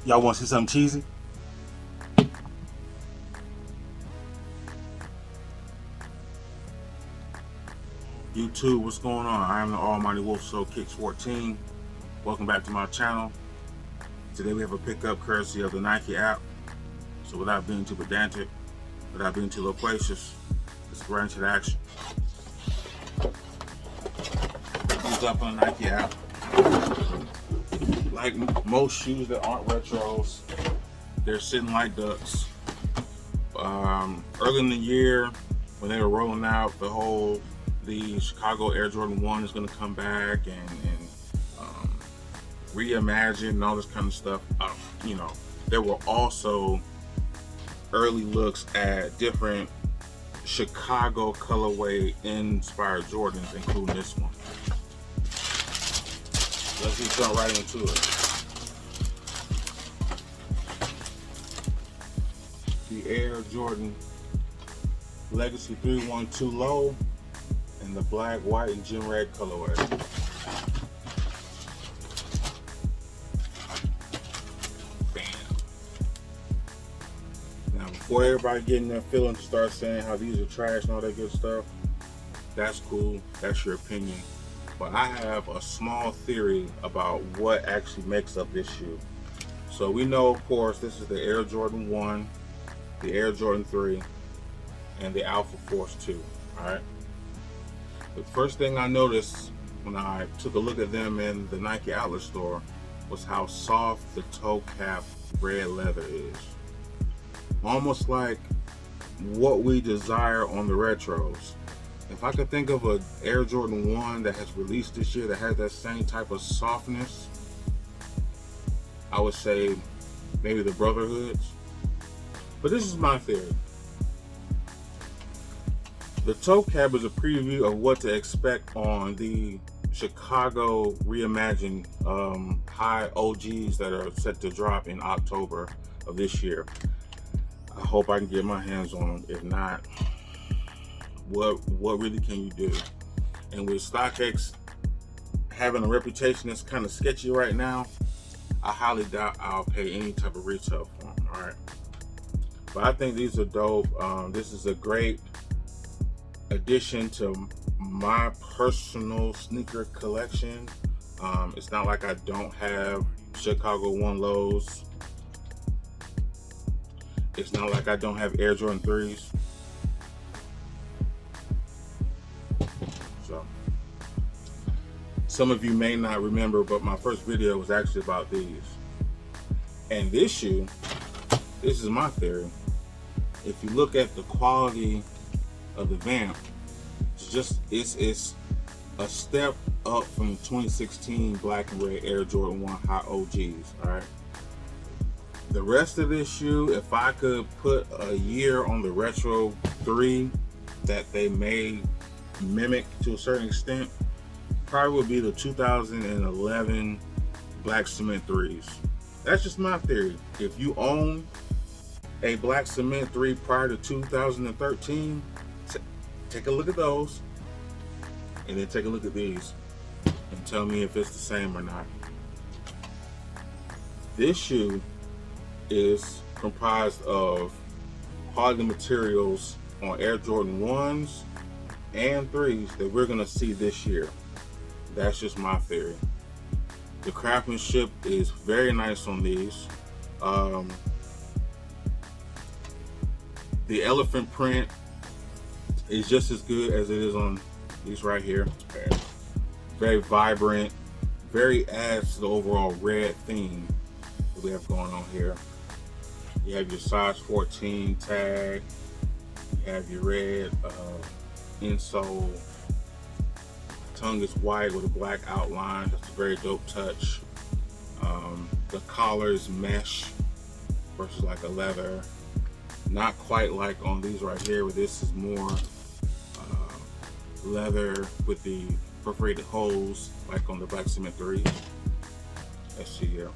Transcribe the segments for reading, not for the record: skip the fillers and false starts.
Y'all want to see something cheesy? YouTube, what's going on? I am the Almighty Wolf Soul Kicks 14. Welcome back to my channel. Today we have a pickup courtesy of the Nike app. So without being too pedantic, without being too loquacious, let's get right into the action. These up on the Nike app. Like most shoes that aren't retros, they're sitting like ducks. Early in the year, when they were rolling out the Chicago Air Jordan 1 is going to come back and reimagine and all this kind of stuff. There were also early looks at different Chicago colorway inspired Jordans, including this one. Let's just jump right into it. The Air Jordan Legacy 312 Low in the black, white, and gem red colorway. Bam. Now, before everybody getting their feeling to start saying how these are trash and all that good stuff, that's cool. That's your opinion. But I have a small theory about what actually makes up this shoe. So we know, of course, this is the Air Jordan 1, the Air Jordan 3, and the Alpha Force 2. Alright? The first thing I noticed when I took a look at them in the Nike outlet store was how soft the toe cap red leather is. Almost like what we desire on the retros. If I could think of an Air Jordan 1 that has released this year that has that same type of softness, I would say maybe the Brotherhoods. But this is my theory. The toe cap is a preview of what to expect on the Chicago reimagined high OGs that are set to drop in October of this year. I hope I can get my hands on them. If not, what really can you do? And with StockX having a reputation that's kind of sketchy right now, I highly doubt I'll pay any type of retail for them. All right, but I think these are dope. This is a great addition to my personal sneaker collection. It's not like I don't have Chicago 1 lows. It's not like I don't have Air Jordan 3s. So some of you may not remember, but my first video was actually about these. And this shoe, this is my theory. If you look at the quality of the vamp, it's a step up from 2016 black and red Air Jordan 1 high OGs. All right. The rest of this shoe, if I could put a year on the Retro 3 that they may mimic to a certain extent, probably would be the 2011 black cement 3s. That's just my theory. If you own a black cement 3 prior to 2013, take a look at those and then take a look at these and tell me if it's the same or not. This shoe is comprised of quality materials on Air Jordan 1s and 3s that we're going to see this year. That's just my theory. The craftsmanship is very nice on these. The elephant print is just as good as it is on these right here. Very vibrant, very adds to the overall red theme that we have going on here. You have your size 14 tag, you have your red insole, tongue is white with a black outline. That's a very dope touch. The collar is mesh versus like a leather. Not quite like on these right here, where this is more leather with the perforated holes like on the black cement 3. Let's see here.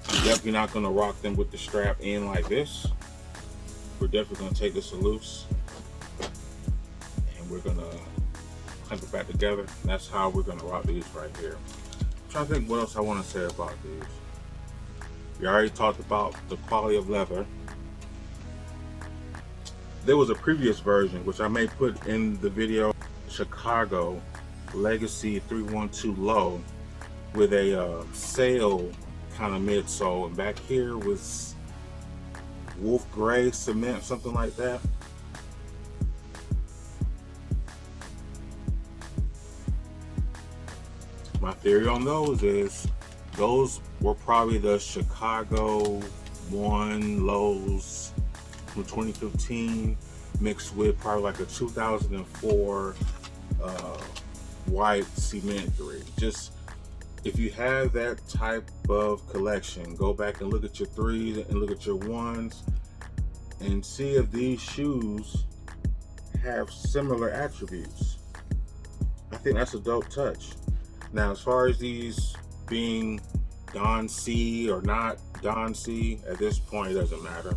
I'm definitely not going to rock them with the strap in like this. We're definitely going to take this loose and we're going to clamp it back together. And that's how we're going to rock these right here. I'm trying to think what else I want to say about these. We already talked about the quality of leather. There was a previous version, which I may put in the video, Chicago Legacy 312 Low, with a sail kind of midsole, and back here was wolf gray cement, something like that. My theory on those is those were probably the Chicago 1 lows from 2015 mixed with probably like a 2004 white cement 3. Just if you have that type of collection, go back and look at your 3s and look at your 1s and see if these shoes have similar attributes. I think that's a dope touch. Now, as far as these being Don C or not Don C, at this point it doesn't matter.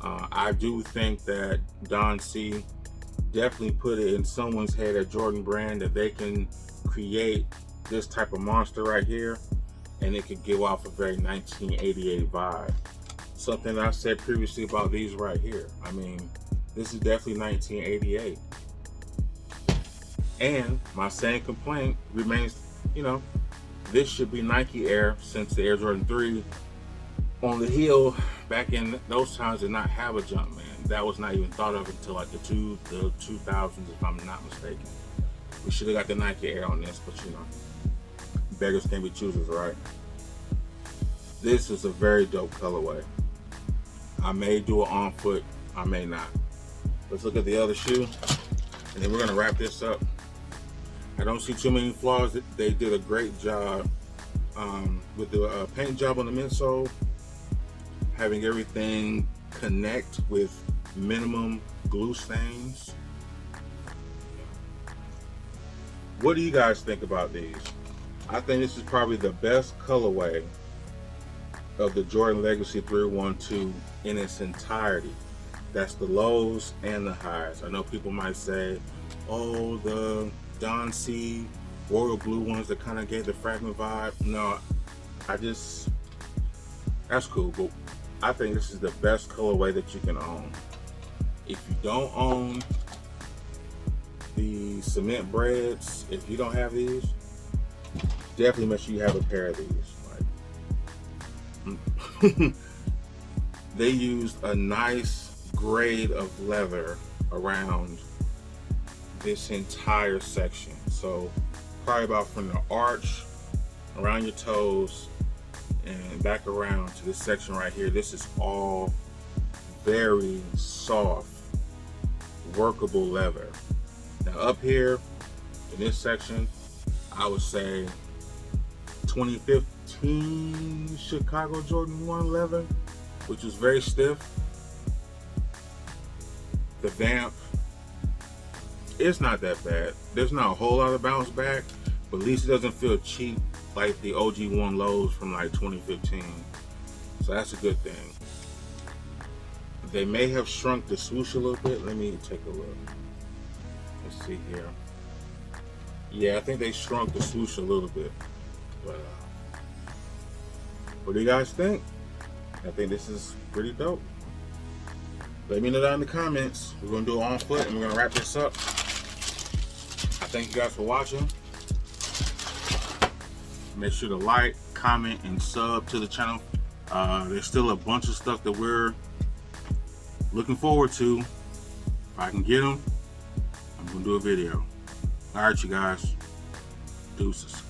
I do think that Don C definitely put it in someone's head at Jordan Brand that they can create this type of monster right here, and it could give off a very 1988 vibe. Something I said previously about these right here. I mean, this is definitely 1988. And my same complaint remains, you know, this should be Nike Air, since the Air Jordan 3 on the heel back in those times did not have a Jumpman. That was not even thought of until like the 2000s, if I'm not mistaken. We should have got the Nike Air on this, but you know, beggars can't be choosers, right? This is a very dope colorway. I may do it on foot, I may not. Let's look at the other shoe, and then we're gonna wrap this up. I don't see too many flaws. They did a great job with the paint job on the midsole, having everything connect with minimum glue stains. What do you guys think about these? I think this is probably the best colorway of the Jordan Legacy 312 in its entirety. That's the lows and the highs. I know people might say, oh, the Don C royal blue ones that kind of gave the fragment vibe. No, that's cool, but I think this is the best colorway that you can own. If you don't own the cement breads, if you don't have these, definitely make sure you have a pair of these. Like, they used a nice grade of leather around this entire section. So probably about from the arch around your toes and back around to this section right here. This is all very soft, workable leather. Now up here in this section, I would say 2015 Chicago Jordan 1 leather, which is very stiff. The vamp, it's not that bad. There's not a whole lot of bounce back, but at least it doesn't feel cheap like the OG 1 lows from like 2015. So that's a good thing. They may have shrunk the swoosh a little bit. Let me take a look. Let's see here. Yeah, I think they shrunk the swoosh a little bit. But what do you guys think? I think this is pretty dope. Let me know down in the comments. We're gonna do it on foot and we're gonna wrap this up. I thank you guys for watching. Make sure to like, comment, and sub to the channel. There's still a bunch of stuff that we're looking forward to. If I can get them, I'm gonna do a video. All right, you guys. Deuces.